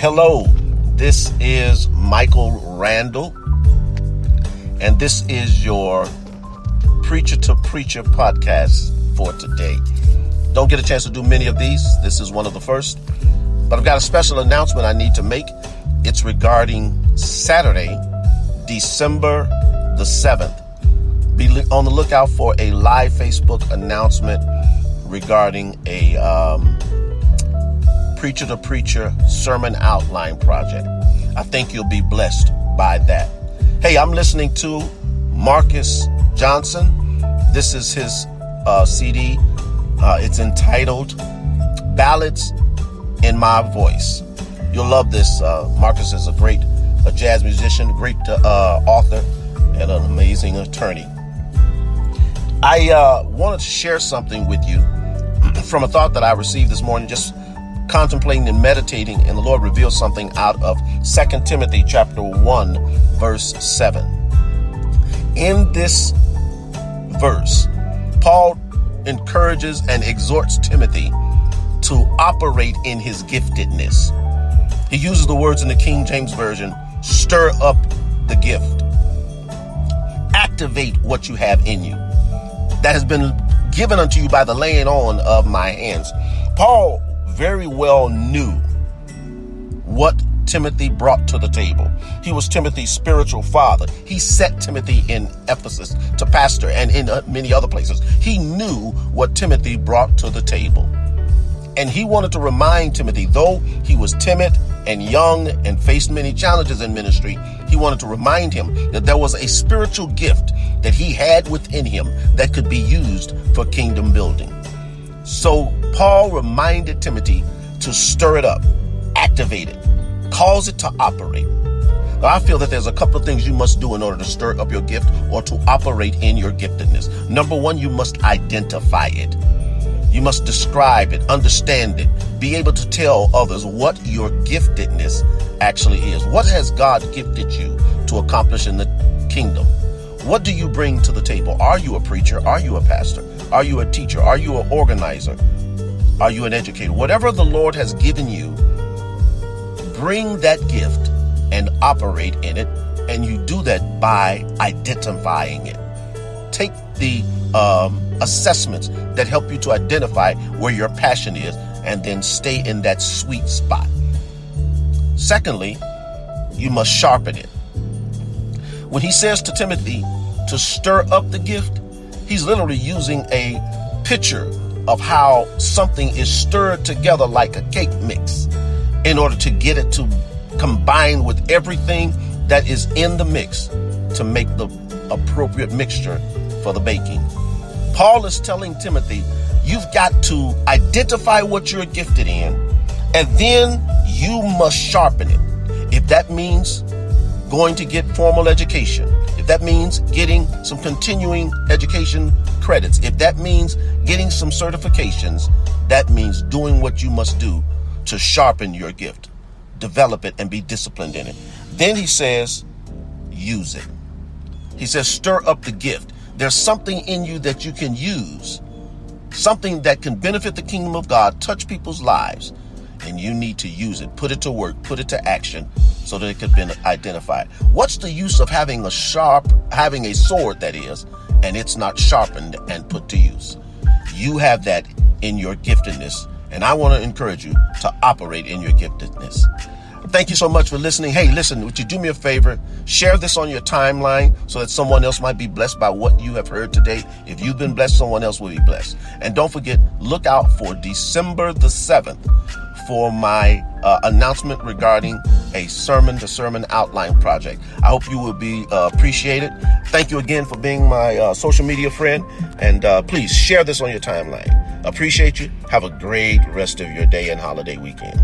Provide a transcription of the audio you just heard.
Hello, this is Michael Randle, and this is your Preacher to Preacher podcast for today. Don't get a chance to do many of these. This is one of the first, but I've got a special announcement I need to make. It's regarding Saturday, December the 7th. Be on the lookout for a live Facebook announcement regarding a Preacher to Preacher sermon outline project. I think you'll be blessed by that. Hey, I'm listening to Marcus Johnson. This is his CD. It's entitled Ballads in My Voice. You'll love this. Marcus is a jazz musician, great author, and an amazing attorney. I wanted to share something with you from a thought that I received this morning, just contemplating and meditating, and the Lord revealed something out of 2 Timothy chapter 1, verse 7. In this verse, Paul encourages and exhorts Timothy to operate in his giftedness. He uses the words in the King James Version, stir up the gift. Activate what you have in you that has been given unto you by the laying on of my hands. Paul very well knew what Timothy brought to the table. He was Timothy's spiritual father. He set Timothy in Ephesus to pastor and in many other places. He knew what Timothy brought to the table. And he wanted to remind Timothy, though he was timid and young and faced many challenges in ministry, he wanted to remind him that there was a spiritual gift that he had within him that could be used for kingdom building. So Paul reminded Timothy to stir it up, activate it, cause it to operate. Now, I feel that there's a couple of things you must do in order to stir up your gift or to operate in your giftedness. Number one, you must identify it. You must describe it, understand it, be able to tell others what your giftedness actually is. What has God gifted you to accomplish in the kingdom? What do you bring to the table? Are you a preacher? Are you a pastor? Are you a teacher? Are you an organizer? Are you an educator? Whatever the Lord has given you, bring that gift and operate in it. And you do that by identifying it. Take the assessments that help you to identify where your passion is and then stay in that sweet spot. Secondly, you must sharpen it. When he says to Timothy to stir up the gift, he's literally using a picture of how something is stirred together like a cake mix in order to get it to combine with everything that is in the mix to make the appropriate mixture for the baking. Paul is telling Timothy, you've got to identify what you're gifted in, and then you must sharpen it. If that means going to get formal education, if that means getting some continuing education credits, if that means getting some certifications, that means doing what you must do to sharpen your gift, develop it, and be disciplined in it. Then he says, use it. He says, stir up the gift. There's something in you that you can use, something that can benefit the kingdom of God, touch people's lives, and you need to use it, put it to work, put it to action so that it can be identified. What's the use of having a sword that is, and it's not sharpened and put to use? You have that in your giftedness, and I want to encourage you to operate in your giftedness. Thank you so much for listening. Hey, listen, would you do me a favor? Share this on your timeline so that someone else might be blessed by what you have heard today. If you've been blessed, someone else will be blessed. And don't forget, look out for December the 7th for my announcement regarding a sermon outline project. I hope you will be appreciated. Thank you again for being my social media friend. And please share this on your timeline. Appreciate you. Have a great rest of your day and holiday weekend.